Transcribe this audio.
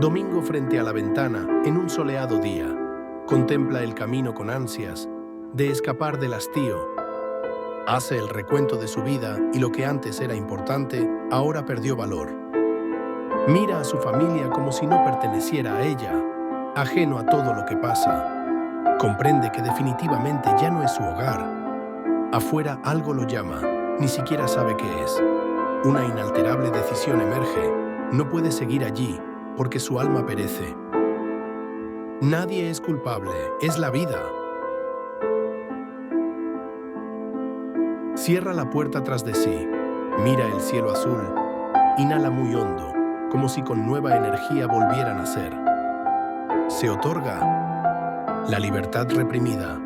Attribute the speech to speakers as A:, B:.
A: Domingo frente a la ventana, en un soleado día, contempla el camino con ansias de escapar del hastío. Hace el recuento de su vida y lo que antes era importante, ahora perdió valor. Mira a su familia como si no perteneciera a ella, ajeno a todo lo que pasa. Comprende que definitivamente ya no es su hogar. Afuera algo lo llama, ni siquiera sabe qué es. Una inalterable decisión emerge. No puede seguir allí, porque su alma perece. Nadie es culpable, es la vida. Cierra la puerta tras de sí, mira el cielo azul, inhala muy hondo, como si con nueva energía volviera a nacer. Se otorga la libertad reprimida.